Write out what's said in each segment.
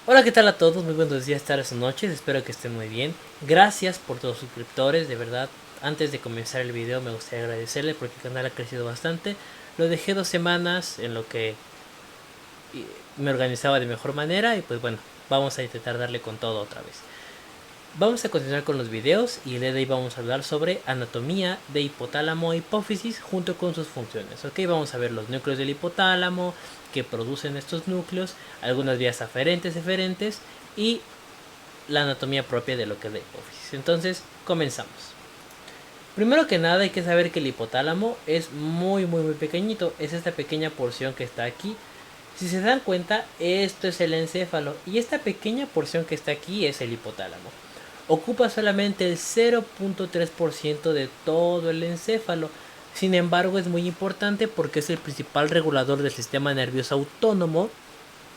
Hola, ¿qué tal a todos? Muy buenos días, tardes o noches, espero que estén muy bien. Gracias por todos los suscriptores, de verdad. Antes de comenzar el video me gustaría agradecerle porque el canal ha crecido bastante. Lo dejé 2 semanas en lo que me organizaba de mejor manera y pues bueno, vamos a intentar darle con todo otra vez. Vamos a continuar con los videos y el día de hoy vamos a hablar sobre anatomía de hipotálamo e hipófisis junto con sus funciones. Ok, vamos a ver los núcleos del hipotálamo, que producen estos núcleos, algunas vías aferentes, eferentes y la anatomía propia de lo que es la hipófisis. Entonces, comenzamos. Primero que nada hay que saber que el hipotálamo es muy pequeñito, es esta pequeña porción que está aquí. Si se dan cuenta, esto es el encéfalo y esta pequeña porción que está aquí es el hipotálamo. Ocupa solamente el 0.3% de todo el encéfalo. Sin embargo, es muy importante porque es el principal regulador del sistema nervioso autónomo,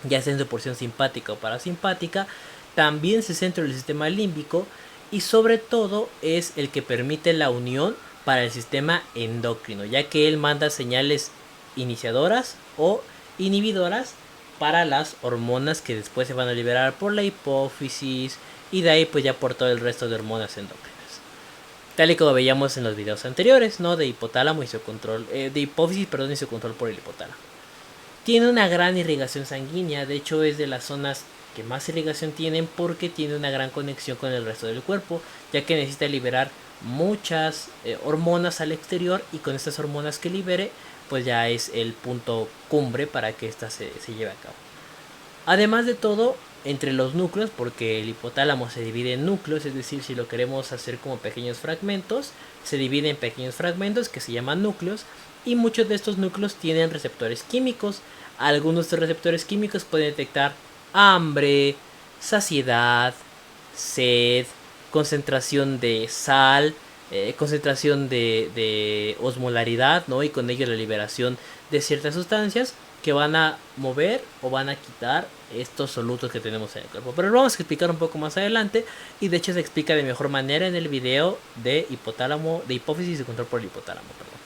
ya sea en su porción simpática o parasimpática. También se centra en el sistema límbico y sobre todo es el que permite la unión para el sistema endocrino, ya que él manda señales iniciadoras o inhibidoras para las hormonas que después se van a liberar por la hipófisis y de ahí pues ya por todo el resto de hormonas endócrinas. Tal y como veíamos en los videos anteriores, ¿no? De hipotálamo y su control, de hipófisis, perdón, y su control por el hipotálamo. Tiene una gran irrigación sanguínea, de hecho es de las zonas que más irrigación tienen porque tiene una gran conexión con el resto del cuerpo, ya que necesita liberar muchas hormonas al exterior y con estas hormonas que libere, pues ya es el punto cumbre para que esta se lleve a cabo. Además de todo, entre los núcleos, porque el hipotálamo se divide en núcleos, es decir, si lo queremos hacer como pequeños fragmentos, se divide en pequeños fragmentos que se llaman núcleos, y muchos de estos núcleos tienen receptores químicos. Algunos de estos receptores químicos pueden detectar hambre, saciedad, sed, concentración de sal, concentración de osmolaridad, ¿no? Y con ello la liberación de ciertas sustancias que van a mover o van a quitar estos solutos que tenemos en el cuerpo. Pero lo vamos a explicar un poco más adelante y de hecho se explica de mejor manera en el video de hipotálamo, de hipófisis y control por el hipotálamo, perdón.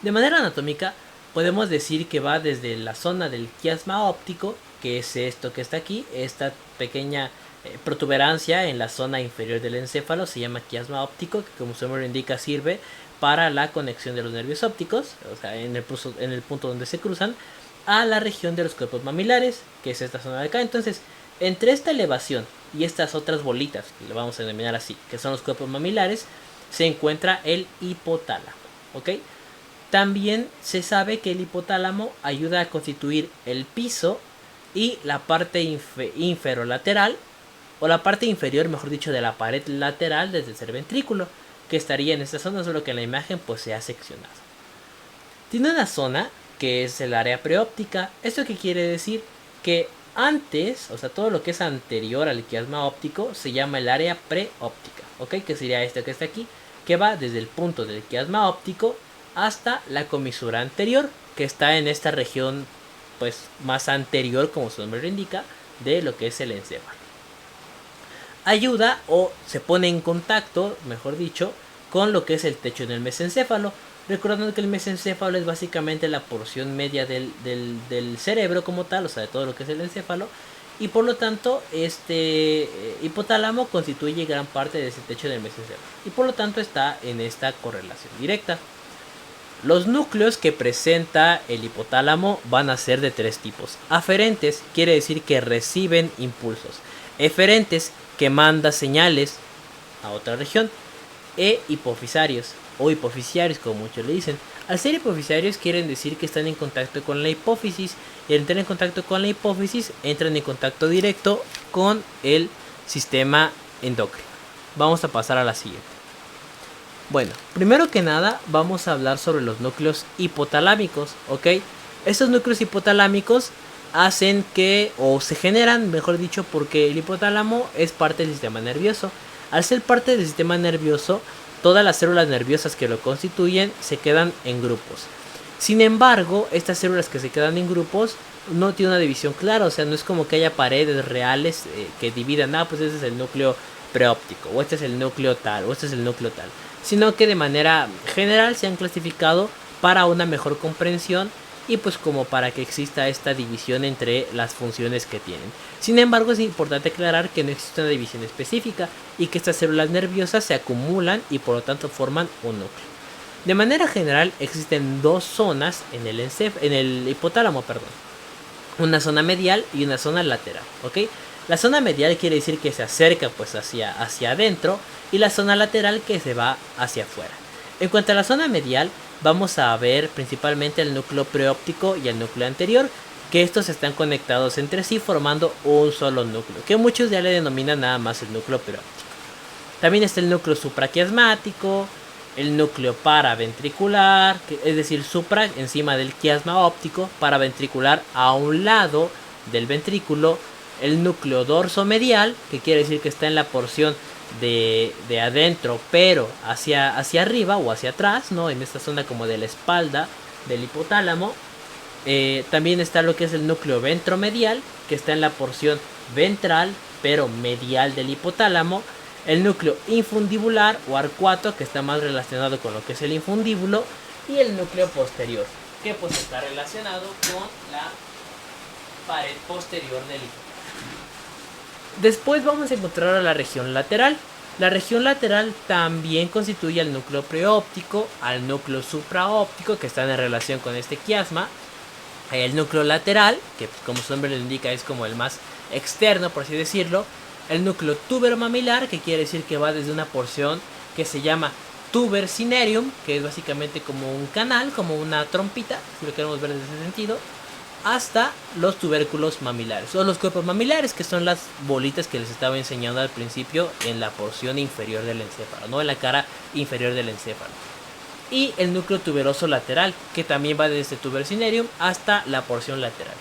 De manera anatómica podemos decir que va desde la zona del quiasma óptico, que es esto que está aquí, esta pequeña protuberancia en la zona inferior del encéfalo se llama quiasma óptico, que como su nombre indica sirve para la conexión de los nervios ópticos, o sea, en el punto donde se cruzan, a la región de los cuerpos mamilares, que es esta zona de acá. Entonces, entre esta elevación y estas otras bolitas, que lo vamos a denominar así, que son los cuerpos mamilares, se encuentra el hipotálamo, ¿ok? También se sabe que el hipotálamo ayuda a constituir el piso y la parte inferolateral, o la parte inferior, mejor dicho, de la pared lateral desde el cerventrículo, que estaría en esta zona, solo que en la imagen pues se ha seccionado. Tiene una zona que es el área preóptica. ¿Esto qué quiere decir? Que antes, o sea, todo lo que es anterior al quiasma óptico se llama el área preóptica, ¿ok? Que sería esto que está aquí, que va desde el punto del quiasma óptico hasta la comisura anterior, que está en esta región pues más anterior, como su nombre lo indica, de lo que es el encéfalo. Ayuda o se pone en contacto, mejor dicho, con lo que es el techo del mesencéfalo. Recordando que el mesencéfalo es básicamente la porción media del cerebro como tal, o sea, de todo lo que es el encéfalo. Y por lo tanto, este hipotálamo constituye gran parte de ese techo del mesencéfalo. Y por lo tanto está en esta correlación directa. Los núcleos que presenta el hipotálamo van a ser de tres tipos. Aferentes quiere decir que reciben impulsos. Eferentes, que manda señales a otra región. E hipofisarios o hipofisiarios, como muchos le dicen. Al ser hipofisarios quieren decir que están en contacto con la hipófisis, y al entrar en contacto con la hipófisis entran en contacto directo con el sistema endocrino. Vamos a pasar a la siguiente. Bueno, primero que nada vamos a hablar sobre los núcleos hipotalámicos, ¿ok? Estos núcleos hipotalámicos hacen que, o se generan, mejor dicho, porque el hipotálamo es parte del sistema nervioso. Al ser parte del sistema nervioso, todas las células nerviosas que lo constituyen se quedan en grupos. Sin embargo, estas células que se quedan en grupos no tienen una división clara, o sea, no es como que haya paredes reales que dividan, pues este es el núcleo preóptico, o este es el núcleo tal, o este es el núcleo tal, sino que de manera general se han clasificado para una mejor comprensión y pues como para que exista esta división entre las funciones que tienen. Sin embargo, es importante aclarar que no existe una división específica y que estas células nerviosas se acumulan y por lo tanto forman un núcleo. De manera general existen dos zonas en el hipotálamo, perdón. Una zona medial y una zona lateral, ¿ok? La zona medial quiere decir que se acerca pues hacia adentro y la zona lateral que se va hacia afuera. En cuanto a la zona medial, vamos a ver principalmente el núcleo preóptico y el núcleo anterior, que estos están conectados entre sí formando un solo núcleo, que muchos ya le denominan nada más el núcleo preóptico. También está el núcleo supraquiasmático, el núcleo paraventricular, es decir, supra encima del quiasma óptico, paraventricular a un lado del ventrículo, el núcleo dorsomedial, que quiere decir que está en la porción de adentro, pero hacia arriba o hacia atrás, ¿no? En esta zona como de la espalda del hipotálamo. También está lo que es el núcleo ventromedial, que está en la porción ventral, pero medial del hipotálamo. El núcleo infundibular o arcuato, que está más relacionado con lo que es el infundíbulo. Y el núcleo posterior, que pues está relacionado con la pared posterior del hipotálamo. Después vamos a encontrar a la región lateral. La región lateral también constituye al núcleo preóptico, al núcleo supraóptico, que están en relación con este quiasma. El núcleo lateral, que como su nombre lo indica es como el más externo, por así decirlo. El núcleo tuberomamilar, que quiere decir que va desde una porción que se llama tuber cinereum, que es básicamente como un canal, como una trompita, si lo queremos ver desde ese sentido, hasta los tubérculos mamilares, o los cuerpos mamilares, que son las bolitas que les estaba enseñando al principio en la porción inferior del encéfalo, no en la cara inferior del encéfalo. Y el núcleo tuberoso lateral, que también va desde tuber cinereum hasta la porción lateral.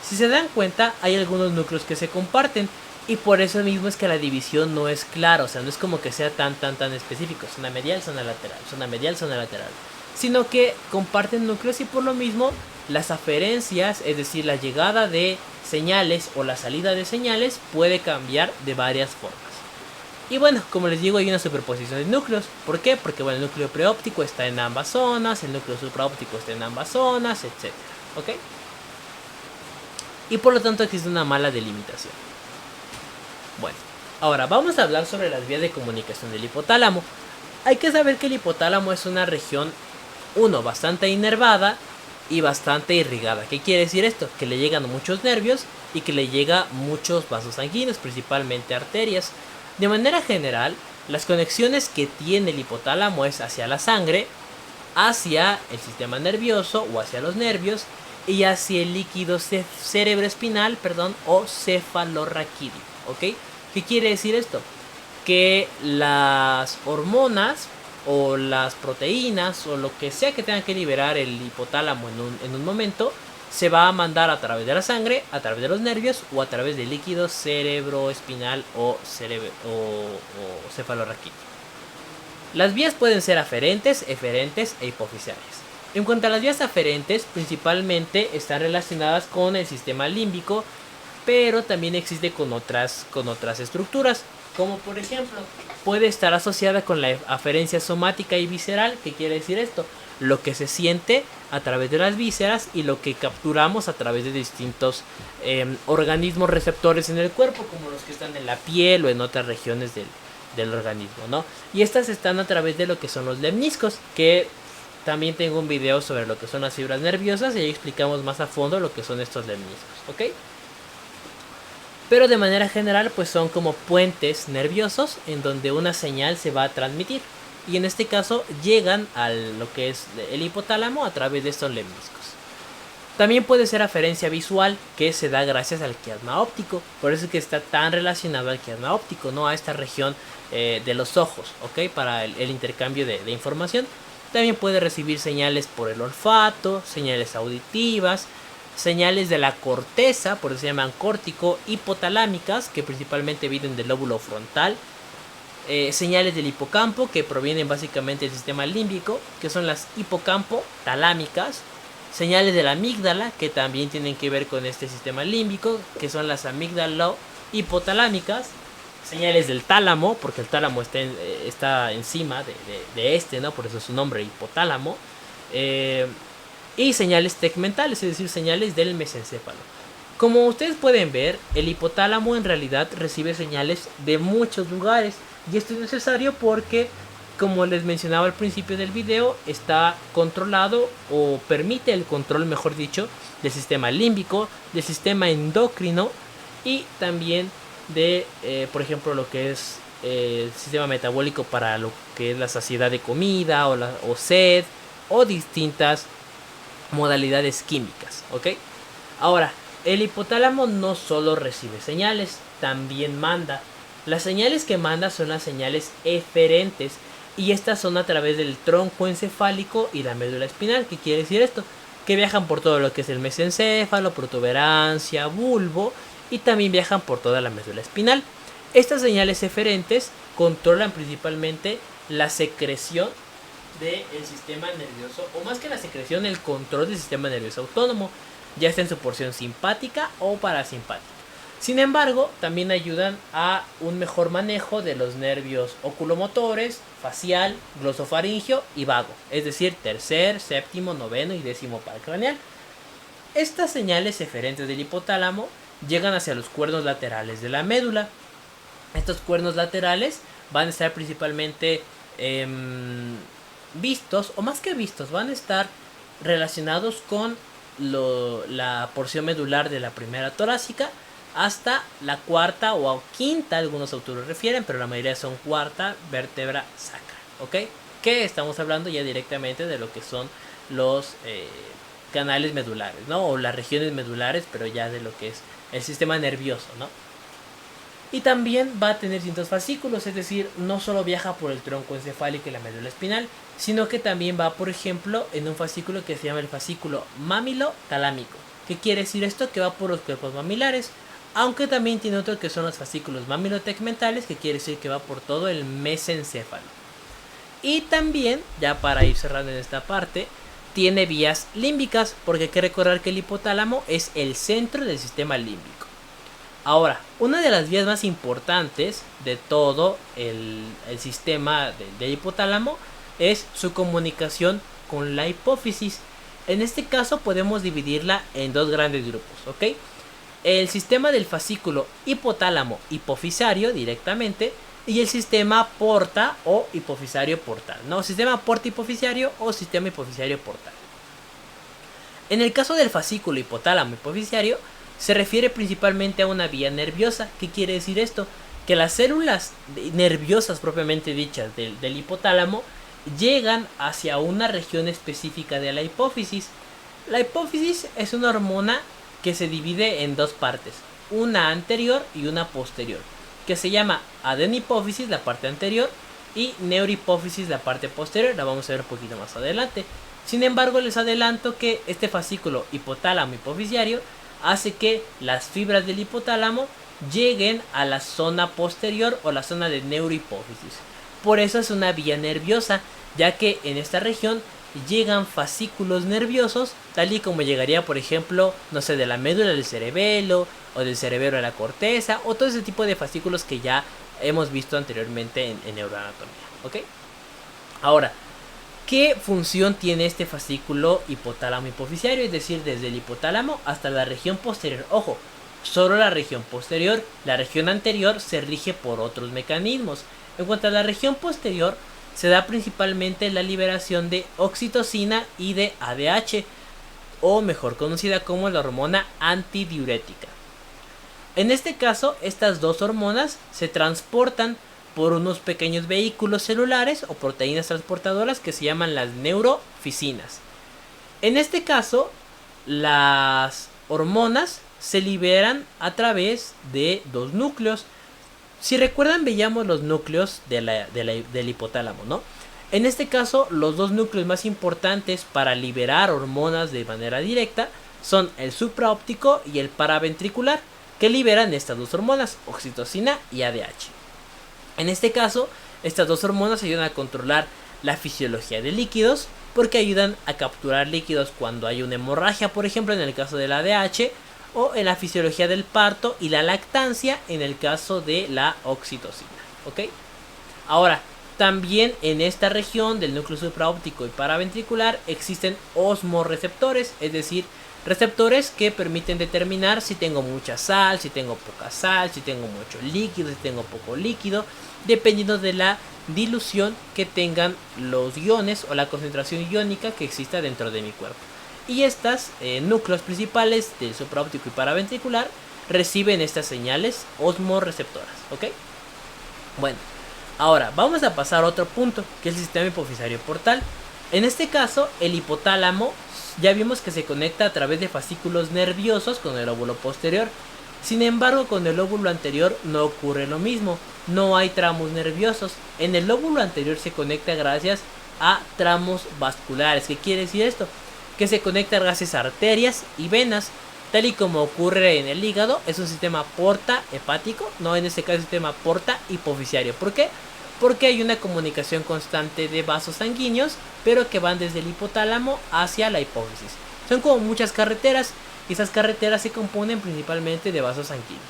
Si se dan cuenta, hay algunos núcleos que se comparten, y por eso mismo es que la división no es clara, o sea, no es como que sea tan específico, zona medial, zona lateral, zona medial, zona lateral, sino que comparten núcleos y por lo mismo las aferencias, es decir, la llegada de señales o la salida de señales puede cambiar de varias formas. Y bueno, como les digo, hay una superposición de núcleos. ¿Por qué? Porque bueno, el núcleo preóptico está en ambas zonas, el núcleo supraóptico está en ambas zonas, etc. ¿Ok? Y por lo tanto existe una mala delimitación. Bueno, ahora vamos a hablar sobre las vías de comunicación del hipotálamo. Hay que saber que el hipotálamo es una región, bastante inervada y bastante irrigada. ¿Qué quiere decir esto? Que le llegan muchos nervios y que le llega muchos vasos sanguíneos, principalmente arterias. De manera general, las conexiones que tiene el hipotálamo es hacia la sangre, hacia el sistema nervioso o hacia los nervios y hacia el líquido cerebroespinal, o cefalorraquídeo. ¿Ok? ¿Qué quiere decir esto? Que las hormonas o las proteínas o lo que sea que tenga que liberar el hipotálamo en un momento se va a mandar a través de la sangre, a través de los nervios o a través del líquido cerebroespinal o cefalorraquídeo. Las vías pueden ser aferentes, eferentes e hipoficiales. En cuanto a las vías aferentes, principalmente están relacionadas con el sistema límbico, pero también existe con otras estructuras, como por ejemplo puede estar asociada con la aferencia somática y visceral. ¿Qué quiere decir esto? Lo que se siente a través de las vísceras y lo que capturamos a través de distintos organismos receptores en el cuerpo, como los que están en la piel o en otras regiones del organismo, ¿no? Y estas están a través de lo que son los lemniscos, que también tengo un video sobre lo que son las fibras nerviosas y ahí explicamos más a fondo lo que son estos lemniscos, ¿ok? Pero de manera general pues son como puentes nerviosos en donde una señal se va a transmitir. Y en este caso llegan a lo que es el hipotálamo a través de estos lemniscos. También puede ser aferencia visual, que se da gracias al quiasma óptico. Por eso es que está tan relacionado al quiasma óptico, ¿no? A esta región de los ojos, ¿ok? Para el intercambio de información. También puede recibir señales por el olfato, señales auditivas, señales de la corteza, por eso se llaman córtico hipotalámicas, que principalmente vienen del lóbulo frontal. Señales del hipocampo, que provienen básicamente del sistema límbico, que son las hipocampo talámicas. Señales de la amígdala, que también tienen que ver con este sistema límbico, que son las amígdalo hipotalámicas. Señales del tálamo, porque el tálamo está encima de este, ¿no? Por eso su nombre, hipotálamo. y señales tegmentales, es decir, señales del mesencéfalo. Como ustedes pueden ver, el hipotálamo en realidad recibe señales de muchos lugares, y esto es necesario porque, como les mencionaba al principio del video, está controlado, o permite el control, mejor dicho, del sistema límbico, del sistema endocrino y también de, por ejemplo, lo que es el sistema metabólico para lo que es la saciedad de comida o sed o distintas modalidades químicas, ¿ok? Ahora, el hipotálamo no solo recibe señales, también manda. Las señales que manda son las señales eferentes, y estas son a través del tronco encefálico y la médula espinal. ¿Qué quiere decir esto? Que viajan por todo lo que es el mesencéfalo, protuberancia, bulbo, y también viajan por toda la médula espinal. Estas señales eferentes controlan principalmente la secreción del sistema nervioso, o más que la secreción, el control del sistema nervioso autónomo, ya sea en su porción simpática o parasimpática. Sin embargo, también ayudan a un mejor manejo de los nervios oculomotores, facial, glosofaringio y vago, es decir, tercer, séptimo, noveno y décimo par craneal. Estas señales eferentes del hipotálamo llegan hacia los cuernos laterales de la médula. Estos cuernos laterales van a estar principalmente vistos, o más que vistos, van a estar relacionados con la porción medular de la primera torácica hasta la cuarta o quinta, algunos autores refieren, pero la mayoría son cuarta vértebra sacra, ¿ok? Que estamos hablando ya directamente de lo que son los canales medulares, ¿no? O las regiones medulares, pero ya de lo que es el sistema nervioso, ¿no? Y también va a tener distintos fascículos, es decir, no solo viaja por el tronco encefálico y la médula espinal, sino que también va, por ejemplo, en un fascículo que se llama el fascículo mamilo-talámico. ¿Qué quiere decir esto? Que va por los cuerpos mamilares, aunque también tiene otro que son los fascículos mamilotegmentales, que quiere decir que va por todo el mesencéfalo. Y también, ya para ir cerrando en esta parte, tiene vías límbicas, porque hay que recordar que el hipotálamo es el centro del sistema límbico. Ahora, una de las vías más importantes de todo el sistema del hipotálamo es su comunicación con la hipófisis. En este caso podemos dividirla en dos grandes grupos, ¿ok? El sistema del fascículo hipotálamo hipofisario directamente, y el sistema porta o hipofisario portal, ¿no? Sistema porta hipofisario o sistema hipofisario portal. En el caso del fascículo hipotálamo hipofisario, se refiere principalmente a una vía nerviosa. ¿Qué quiere decir esto? Que las células nerviosas propiamente dichas del hipotálamo llegan hacia una región específica de la hipófisis. La hipófisis es una hormona que se divide en dos partes, una anterior y una posterior, que se llama adenhipófisis, la parte anterior, y neurohipófisis, la parte posterior. La vamos a ver un poquito más adelante. Sin embargo, les adelanto que este fascículo hipotálamo hipofisario hace que las fibras del hipotálamo lleguen a la zona posterior o la zona de neurohipófisis. Por eso es una vía nerviosa, ya que en esta región llegan fascículos nerviosos, tal y como llegaría, por ejemplo, no sé, de la médula del cerebelo o del cerebelo a la corteza, o todo ese tipo de fascículos que ya hemos visto anteriormente en neuroanatomía, ¿ok? Ahora, ¿qué función tiene este fascículo hipotálamo hipofisario? Es decir, desde el hipotálamo hasta la región posterior. Ojo, solo la región posterior. La región anterior se rige por otros mecanismos. En cuanto a la región posterior, se da principalmente la liberación de oxitocina y de ADH, o mejor conocida como la hormona antidiurética. En este caso, estas dos hormonas se transportan por unos pequeños vehículos celulares o proteínas transportadoras que se llaman las neurofisinas. En este caso, las hormonas se liberan a través de dos núcleos. Si recuerdan, veíamos los núcleos del hipotálamo, ¿no? En este caso, los dos núcleos más importantes para liberar hormonas de manera directa son el supraóptico y el paraventricular, que liberan estas dos hormonas, oxitocina y ADH. En este caso, estas dos hormonas ayudan a controlar la fisiología de líquidos, porque ayudan a capturar líquidos cuando hay una hemorragia, por ejemplo, en el caso del ADH, o en la fisiología del parto y la lactancia en el caso de la oxitocina, ¿ok? Ahora, También en esta región del núcleo supraóptico y paraventricular existen osmorreceptores, es decir, receptores que permiten determinar si tengo mucha sal, si tengo poca sal, si tengo mucho líquido, si tengo poco líquido, dependiendo de la dilución que tengan los iones o la concentración iónica que exista dentro de mi cuerpo. Y estas núcleos principales del supraóptico y paraventricular reciben estas señales osmorreceptoras, ¿ok? Bueno, ahora vamos a pasar a otro punto, que es el sistema hipofisario portal. En este caso, el hipotálamo ya vimos que se conecta a través de fascículos nerviosos con el lóbulo posterior. Sin embargo, con el lóbulo anterior no ocurre lo mismo, no hay tramos nerviosos. En el lóbulo anterior se conecta gracias a tramos vasculares. ¿Qué quiere decir esto? Que se conecta gracias a arterias y venas, tal y como ocurre en el hígado. Es un sistema porta hepático, no, en este caso es un sistema porta hipoficiario. ¿Por qué? Porque hay una comunicación constante de vasos sanguíneos, pero que van desde el hipotálamo hacia la hipófisis. Son como muchas carreteras, y esas carreteras se componen principalmente de vasos sanguíneos.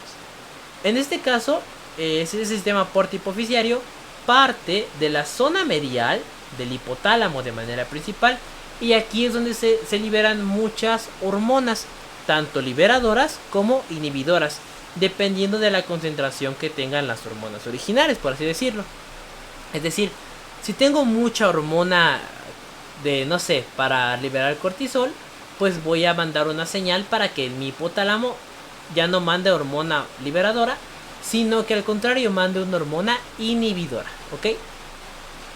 En este caso, ese sistema porta hipoficiario parte de la zona medial del hipotálamo de manera principal, y aquí es donde se liberan muchas hormonas, tanto liberadoras como inhibidoras, dependiendo de la concentración que tengan las hormonas originales, por así decirlo. Es decir, si tengo mucha hormona de, no sé, para liberar cortisol, pues voy a mandar una señal para que mi hipotálamo ya no mande hormona liberadora, sino que al contrario mande una hormona inhibidora, ¿ok?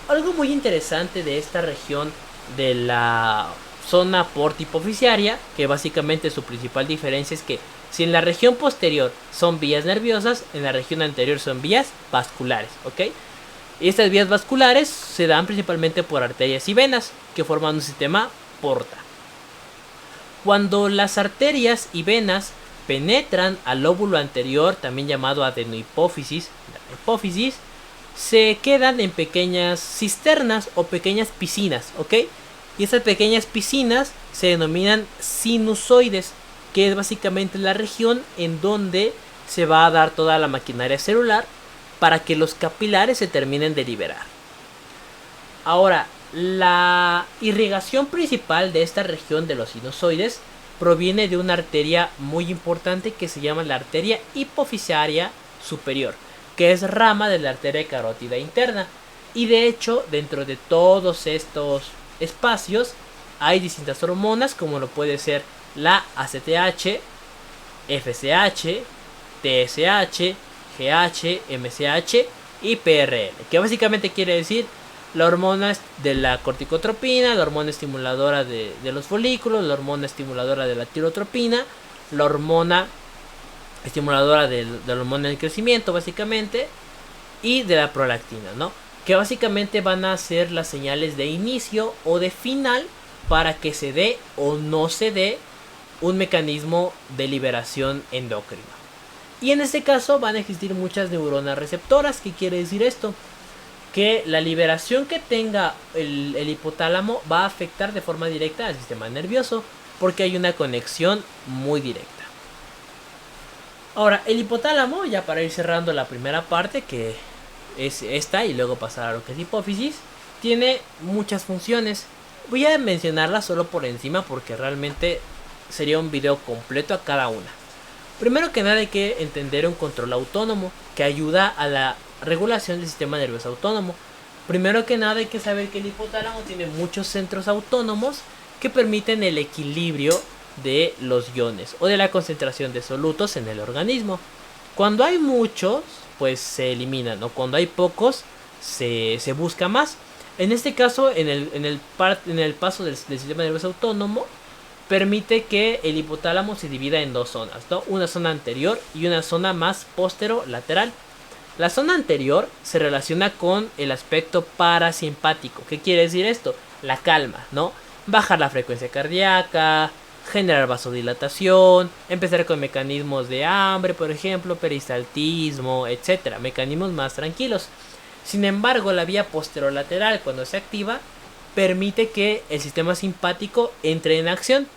Algo muy interesante de esta región de la zona porta hipoficiaria, que básicamente su principal diferencia es que si en la región posterior son vías nerviosas, en la región anterior son vías vasculares, ¿ok? Y estas vías vasculares se dan principalmente por arterias y venas, que forman un sistema porta. Cuando las arterias y venas penetran al lóbulo anterior, también llamado adenohipófisis, la hipófisis, se quedan en pequeñas cisternas o pequeñas piscinas, ¿ok? Y esas pequeñas piscinas se denominan sinusoides, que es básicamente la región en donde se va a dar toda la maquinaria celular para que los capilares se terminen de liberar. Ahora, la irrigación principal de esta región de los sinusoides proviene de una arteria muy importante que se llama la arteria hipoficiaria superior, que es rama de la arteria carótida interna. Y de hecho, dentro de todos estos espacios hay distintas hormonas, como lo puede ser la ACTH, FSH, TSH, GH, MSH y PRL, que básicamente quiere decir la hormona de la corticotropina, la hormona estimuladora de los folículos, la hormona estimuladora de la tirotropina, la hormona estimuladora de la hormona del crecimiento básicamente, y de la prolactina, ¿no? Que básicamente van a ser las señales de inicio o de final para que se dé o no se dé un mecanismo de liberación endocrina. Y en este caso van a existir muchas neuronas receptoras. ¿Qué quiere decir esto? Que la liberación que tenga el hipotálamo va a afectar de forma directa al sistema nervioso, porque hay una conexión muy directa. Ahora, el hipotálamo, ya para ir cerrando la primera parte, que es esta, y luego pasar a lo que es hipófisis, tiene muchas funciones. Voy a mencionarlas solo por encima porque realmente sería un video completo a cada una. Primero que nada hay que entender un control autónomo que ayuda a la regulación del sistema nervioso autónomo. Primero que nada hay que saber que el hipotálamo tiene muchos centros autónomos que permiten el equilibrio de los iones o de la concentración de solutos en el organismo. Cuando hay muchos, pues se eliminan, o cuando hay pocos, se busca más. En este caso, en el paso del sistema nervioso autónomo, permite que el hipotálamo se divida en dos zonas, ¿no? Una zona anterior y una zona más posterolateral. La zona anterior se relaciona con el aspecto parasimpático. ¿Qué quiere decir esto? La calma, ¿no? Bajar la frecuencia cardíaca, generar vasodilatación, empezar con mecanismos de hambre, por ejemplo, peristaltismo, etcétera, mecanismos más tranquilos. Sin embargo, la vía posterolateral, cuando se activa, permite que el sistema simpático entre en acción.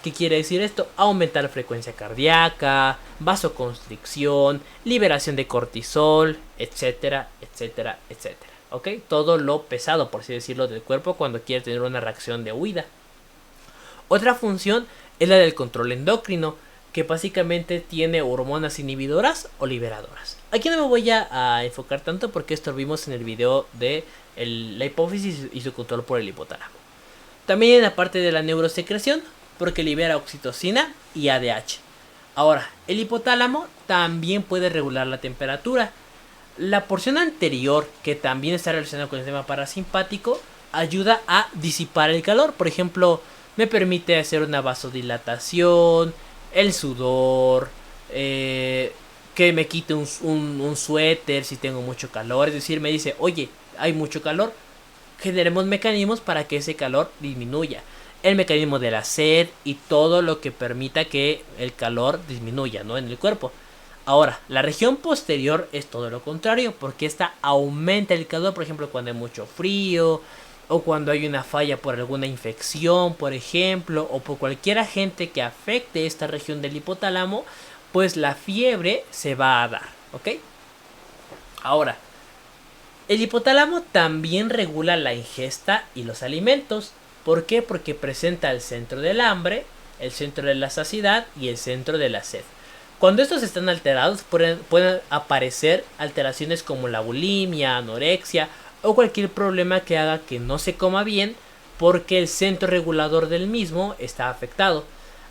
¿Qué quiere decir esto? Aumentar la frecuencia cardíaca, vasoconstricción, liberación de cortisol, etcétera, etcétera, etcétera. ¿ok? Todo lo pesado, por así decirlo, del cuerpo cuando quiere tener una reacción de huida. Otra función es la del control endocrino, que básicamente tiene hormonas inhibidoras o liberadoras. Aquí no me voy a enfocar tanto porque esto lo vimos en el video de la hipófisis y su control por el hipotálamo. También en la parte de la neurosecreción, porque libera oxitocina y ADH. Ahora, el hipotálamo también puede regular la temperatura. La porción anterior, que también está relacionada con el sistema parasimpático, ayuda a disipar el calor. Por ejemplo, me permite hacer una vasodilatación, el sudor, que me quite un suéter si tengo mucho calor. Es decir, me dice, oye, hay mucho calor, generemos mecanismos para que ese calor disminuya. El mecanismo de la sed y todo lo que permita que el calor disminuya, ¿no?, en el cuerpo. Ahora, la región posterior es todo lo contrario, porque esta aumenta el calor, por ejemplo, cuando hay mucho frío, o cuando hay una falla por alguna infección, por ejemplo, o por cualquier agente que afecte esta región del hipotálamo, pues la fiebre se va a dar, ¿ok? Ahora, el hipotálamo también regula la ingesta y los alimentos. ¿Por qué? Porque presenta el centro del hambre, el centro de la saciedad y el centro de la sed. Cuando estos están alterados, pueden aparecer alteraciones como la bulimia, anorexia o cualquier problema que haga que no se coma bien, porque el centro regulador del mismo está afectado.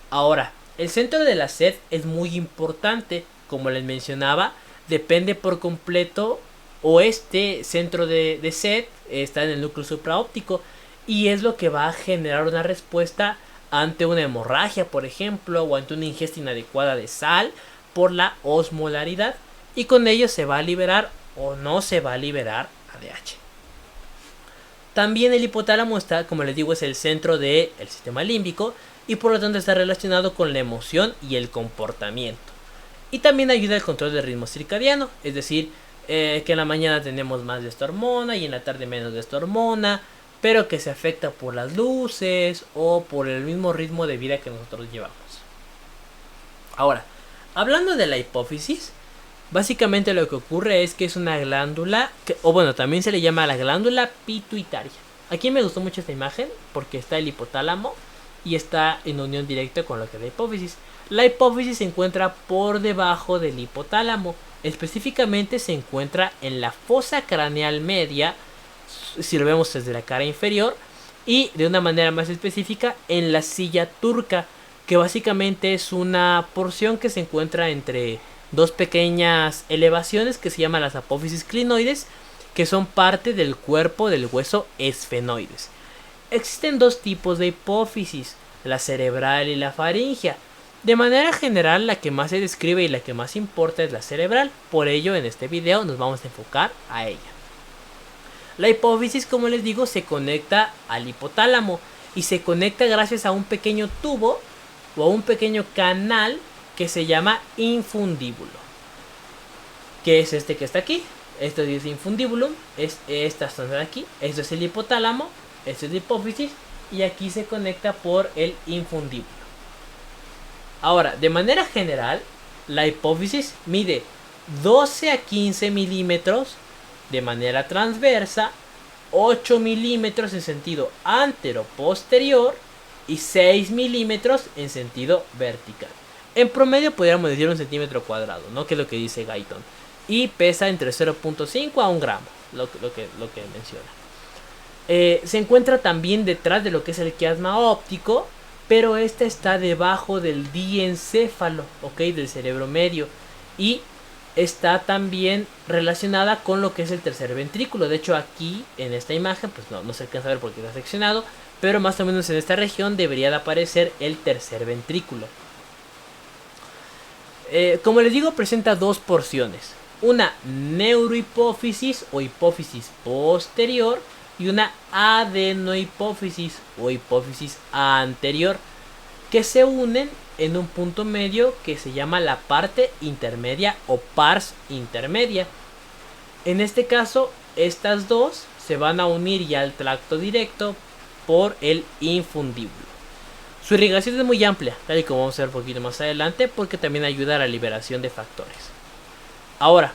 Ahora, el centro de la sed es muy importante. Como les mencionaba, depende por completo, o este centro de sed está en el núcleo supraóptico, y es lo que va a generar una respuesta ante una hemorragia, por ejemplo, o ante una ingesta inadecuada de sal por la osmolaridad, y con ello se va a liberar o no se va a liberar ADH. También el hipotálamo está, como les digo, es el centro del sistema límbico, y por lo tanto está relacionado con la emoción y el comportamiento. Y también ayuda al control del ritmo circadiano, es decir, que en la mañana tenemos más de esta hormona y en la tarde menos de esta hormona, pero que se afecta por las luces o por el mismo ritmo de vida que nosotros llevamos. Ahora, hablando de la hipófisis, básicamente lo que ocurre es que es una glándula, o bueno, también se le llama la glándula pituitaria. Aquí me gustó mucho esta imagen porque está el hipotálamo y está en unión directa con lo que es la hipófisis. La hipófisis se encuentra por debajo del hipotálamo, específicamente se encuentra en la fosa craneal media, si lo vemos desde la cara inferior, y de una manera más específica en la silla turca, que básicamente es una porción que se encuentra entre dos pequeñas elevaciones que se llaman las apófisis clinoides, que son parte del cuerpo del hueso esfenoides. Existen dos tipos de hipófisis, la cerebral y la faríngea. De manera general, la que más se describe y la que más importa es la cerebral, por ello en este video nos vamos a enfocar a ella. La hipófisis, como les digo, se conecta al hipotálamo y se conecta gracias a un pequeño tubo o a un pequeño canal que se llama infundíbulo, que es este que está aquí. Esto es infundibulum, es esta zona de aquí. Esto es el hipotálamo, esto es la hipófisis, y aquí se conecta por el infundíbulo. Ahora, de manera general, la hipófisis mide 12 a 15 milímetros de manera transversa, 8 milímetros en sentido antero-posterior y 6 milímetros en sentido vertical. En promedio podríamos decir 1 centímetro cuadrado, ¿no?, que es lo que dice Guyton. Y pesa entre 0.5 a 1 gramo, lo que menciona. Se encuentra también detrás de lo que es el quiasma óptico, pero esta está debajo del diencéfalo, ¿ok?, del cerebro medio. Y está también relacionada con lo que es el tercer ventrículo. De hecho, aquí en esta imagen, pues no se alcanza a ver porque está seccionado, pero más o menos en esta región debería de aparecer el tercer ventrículo. Como les digo, presenta dos porciones: una neurohipófisis o hipófisis posterior y una adenohipófisis o hipófisis anterior, que se unen en un punto medio que se llama la parte intermedia o pars intermedia. En este caso, estas dos se van a unir ya al tracto directo por el infundíbulo. Su irrigación es muy amplia, tal y como vamos a ver un poquito más adelante, porque también ayuda a la liberación de factores. Ahora,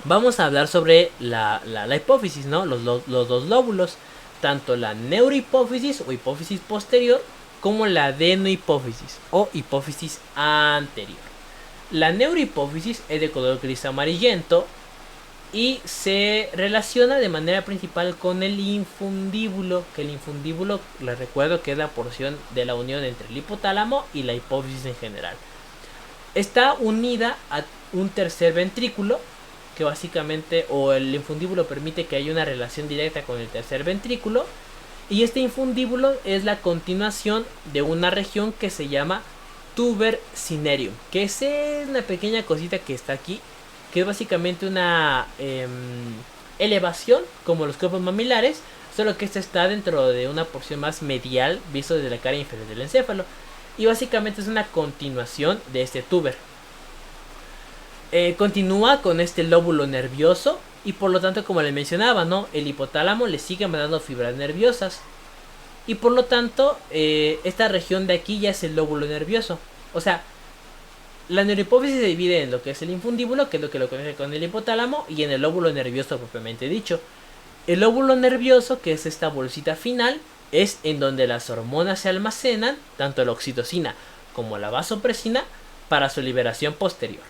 vamos a hablar sobre la hipófisis, ¿no? Los dos lóbulos, tanto la neurohipófisis o hipófisis posterior como la adenohipófisis o hipófisis anterior. La neurohipófisis es de color gris amarillento y se relaciona de manera principal con el infundíbulo, que el infundíbulo, les recuerdo que es la porción de la unión entre el hipotálamo y la hipófisis en general. Está unida a un tercer ventrículo, que básicamente, o el infundíbulo permite que haya una relación directa con el tercer ventrículo, y este infundíbulo es la continuación de una región que se llama tuber cinereum, que es una pequeña cosita que está aquí, que es básicamente una elevación como los cuerpos mamilares, solo que esta está dentro de una porción más medial, visto desde la cara inferior del encéfalo, y básicamente es una continuación de este tuber. Continúa con este lóbulo nervioso y por lo tanto, como le mencionaba, ¿no? El hipotálamo le sigue mandando fibras nerviosas y por lo tanto esta región de aquí ya es el lóbulo nervioso. O sea, la neurohipófisis se divide en lo que es el infundíbulo, que es lo que lo conecta con el hipotálamo, y en el lóbulo nervioso propiamente dicho. El lóbulo nervioso, que es esta bolsita final, es en donde las hormonas se almacenan, tanto la oxitocina como la vasopresina, para su liberación posterior.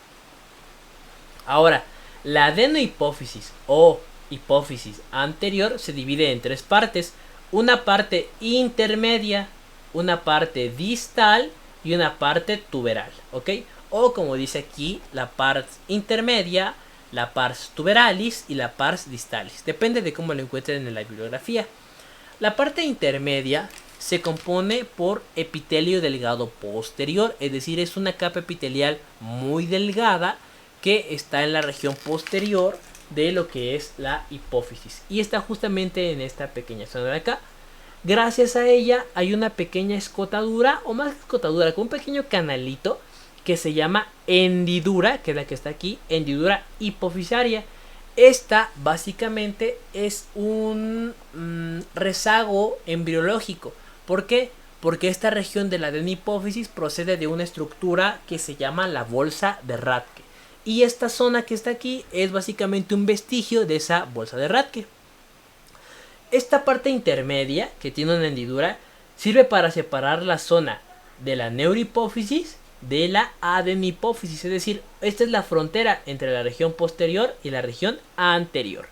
Ahora, la adenohipófisis o hipófisis anterior se divide en tres partes: una parte intermedia, una parte distal y una parte tuberal, ¿ok? O como dice aquí, la pars intermedia, la pars tuberalis y la pars distalis. Depende de cómo lo encuentren en la bibliografía. La parte intermedia se compone por epitelio delgado posterior, es decir, es una capa epitelial muy delgada que está en la región posterior de lo que es la hipófisis. Y está justamente en esta pequeña zona de acá. Gracias a ella hay una pequeña escotadura, o más que escotadura, con un pequeño canalito que se llama hendidura, que es la que está aquí, hendidura hipofisaria. Esta básicamente es un rezago embriológico. ¿Por qué? Porque esta región de la adenohipófisis procede de una estructura que se llama la bolsa de Rathke. Y esta zona que está aquí es básicamente un vestigio de esa bolsa de Rathke. Esta parte intermedia, que tiene una hendidura, sirve para separar la zona de la neurohipófisis de la adenohipófisis. Es decir, esta es la frontera entre la región posterior y la región anterior.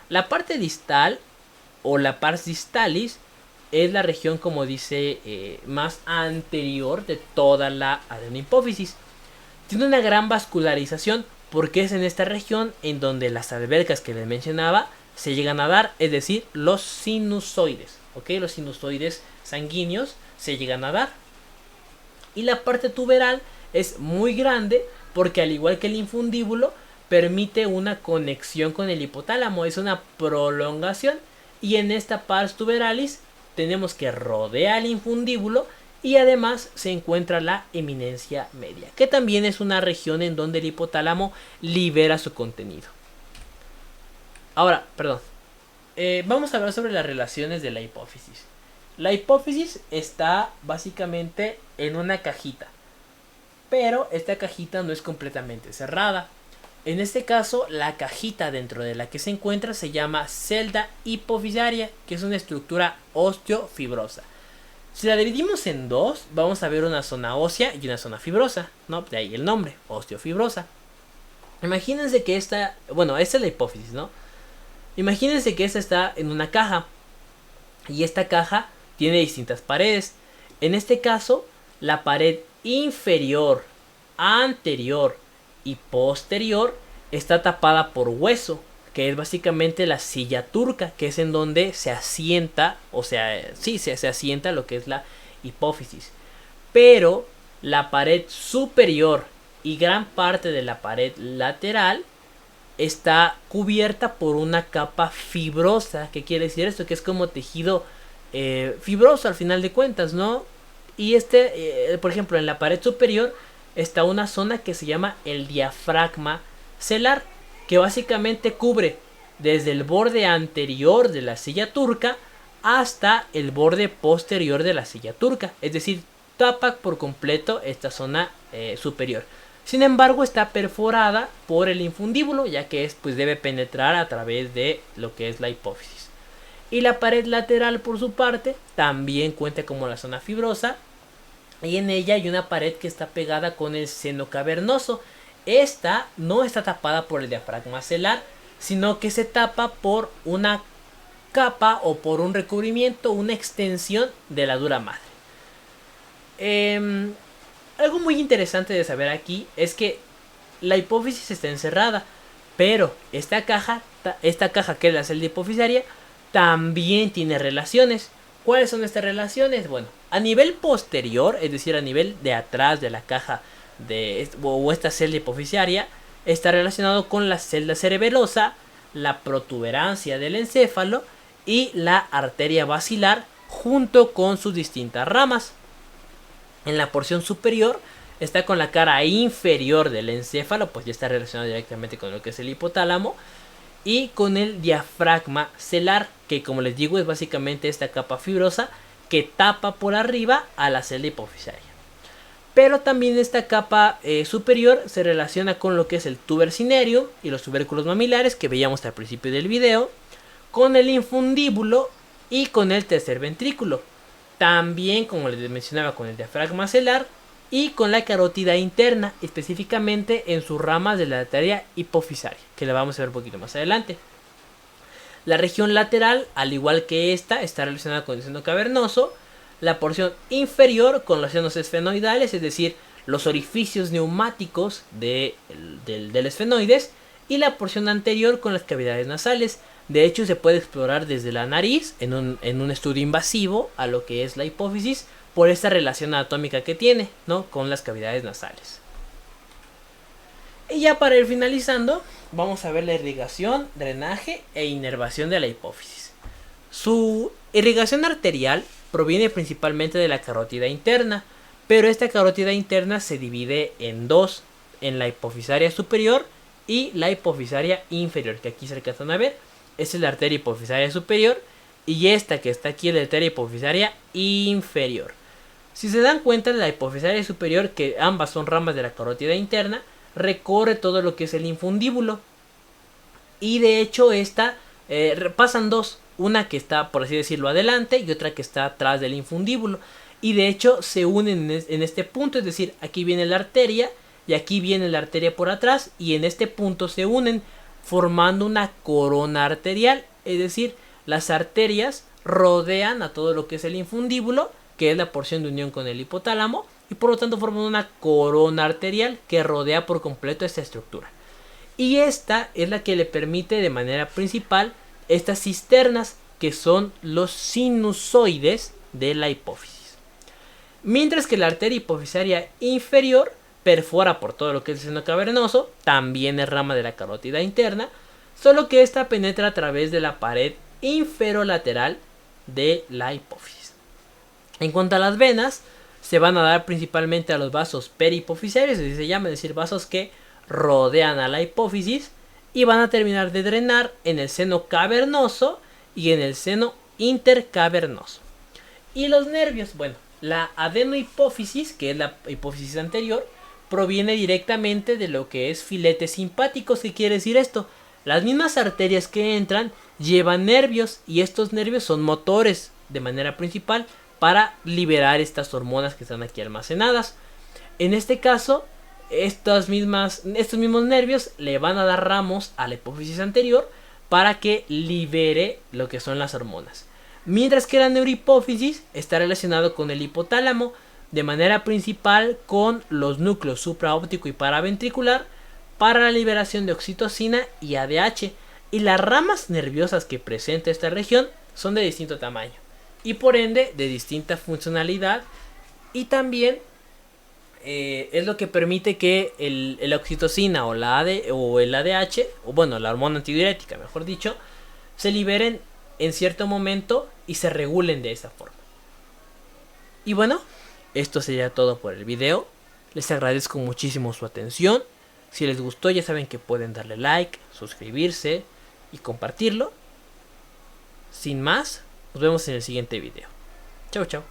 La parte distal o la pars distalis es la región, como dice, más anterior de toda la adenohipófisis. Tiene una gran vascularización porque es en esta región en donde las albercas que les mencionaba se llegan a dar, es decir, los sinusoides, ¿ok? Los sinusoides sanguíneos se llegan a dar. Y la parte tuberal es muy grande porque, al igual que el infundíbulo, permite una conexión con el hipotálamo, es una prolongación. Y en esta pars tuberalis tenemos que rodear el infundíbulo y además se encuentra la eminencia media, que también es una región en donde el hipotálamo libera su contenido. Ahora, perdón, vamos a hablar sobre las relaciones de la hipófisis. La hipófisis está básicamente en una cajita, pero esta cajita no es completamente cerrada. En este caso, la cajita dentro de la que se encuentra se llama celda hipofisaria, que es una estructura osteofibrosa. Si la dividimos en dos, vamos a ver una zona ósea y una zona fibrosa, ¿no? De ahí el nombre, osteofibrosa. Imagínense que esta es la hipófisis, ¿no? Imagínense que esta está en una caja y esta caja tiene distintas paredes. En este caso, la pared inferior, anterior y posterior está tapada por hueso, que es básicamente la silla turca, que es en donde se asienta, se asienta lo que es la hipófisis. Pero la pared superior y gran parte de la pared lateral está cubierta por una capa fibrosa. ¿Qué quiere decir esto? Que es como tejido fibroso al final de cuentas, ¿no? Y por ejemplo, en la pared superior está una zona que se llama el diafragma celar, que básicamente cubre desde el borde anterior de la silla turca hasta el borde posterior de la silla turca. Es decir, tapa por completo esta zona superior. Sin embargo, está perforada por el infundíbulo, ya que pues debe penetrar a través de lo que es la hipófisis. Y la pared lateral, por su parte, también cuenta como la zona fibrosa, y en ella hay una pared que está pegada con el seno cavernoso. Esta no está tapada por el diafragma celar, sino que se tapa por una capa o por un recubrimiento, una extensión de la dura madre. Algo muy interesante de saber aquí es que la hipófisis está encerrada, pero esta caja que es la celda hipofisaria también tiene relaciones. ¿Cuáles son estas relaciones? Bueno, a nivel posterior, es decir, a nivel de atrás de la caja o esta celda hipofisaria, está relacionado con la celda cerebelosa, la protuberancia del encéfalo y la arteria basilar, junto con sus distintas ramas. En la porción superior está con la cara inferior del encéfalo, pues ya está relacionado directamente con lo que es el hipotálamo, y con el diafragma celar, que como les digo es básicamente esta capa fibrosa que tapa por arriba a la celda hipofisaria. Pero también esta capa superior se relaciona con lo que es el tuber cinerio y los tubérculos mamilares que veíamos al principio del video, con el infundíbulo y con el tercer ventrículo. También, como les mencionaba, con el diafragma celar y con la carótida interna, específicamente en sus ramas de la arteria hipofisaria, que la vamos a ver un poquito más adelante. La región lateral, al igual que esta, está relacionada con el seno cavernoso. La porción inferior con los senos esfenoidales, es decir, los orificios neumáticos del esfenoides. Y la porción anterior con las cavidades nasales. De hecho, se puede explorar desde la nariz en un estudio invasivo a lo que es la hipófisis, por esta relación anatómica que tiene, ¿no?, con las cavidades nasales. Y ya para ir finalizando, vamos a ver la irrigación, drenaje e inervación de la hipófisis. Su irrigación arterial proviene principalmente de la carótida interna, pero esta carótida interna se divide en dos, en la hipofisaria superior y la hipofisaria inferior, que aquí se alcanzan a ver. Esta es la arteria hipofisaria superior y esta que está aquí es la arteria hipofisaria inferior. Si se dan cuenta, la hipofisaria superior, que ambas son ramas de la carótida interna, recorre todo lo que es el infundíbulo. Y de hecho esta pasan dos, una que está, por así decirlo, adelante y otra que está atrás del infundíbulo. Y de hecho se unen en este punto, es decir, aquí viene la arteria y aquí viene la arteria por atrás, y en este punto se unen formando una corona arterial, es decir, las arterias rodean a todo lo que es el infundíbulo, que es la porción de unión con el hipotálamo, y por lo tanto forman una corona arterial que rodea por completo esta estructura. Y esta es la que le permite de manera principal estas cisternas, que son los sinusoides de la hipófisis. Mientras que la arteria hipofisaria inferior perfora por todo lo que es el seno cavernoso, también es rama de la carótida interna, solo que esta penetra a través de la pared inferolateral de la hipófisis. En cuanto a las venas, se van a dar principalmente a los vasos perihipofisarios, así se llama, es decir, vasos que rodean a la hipófisis, y van a terminar de drenar en el seno cavernoso y en el seno intercavernoso. Y los nervios, bueno, la adenohipófisis, que es la hipófisis anterior, proviene directamente de lo que es filetes simpáticos. ¿Qué quiere decir esto? Las mismas arterias que entran llevan nervios, y estos nervios son motores de manera principal para liberar estas hormonas que están aquí almacenadas. En este caso, estos mismos nervios le van a dar ramos a la hipófisis anterior para que libere lo que son las hormonas. Mientras que la neurohipófisis está relacionado con el hipotálamo, de manera principal con los núcleos supraóptico y paraventricular, para la liberación de oxitocina y ADH. Y las ramas nerviosas que presenta esta región son de distinto tamaño y por ende de distinta funcionalidad, y también es lo que permite que la oxitocina o el ADH, o bueno, la hormona antidiurética mejor dicho, se liberen en cierto momento y se regulen de esa forma. Y bueno, esto sería todo por el video. Les agradezco muchísimo su atención. Si les gustó, ya saben que pueden darle like, suscribirse y compartirlo. Sin más, nos vemos en el siguiente video. Chao, chao.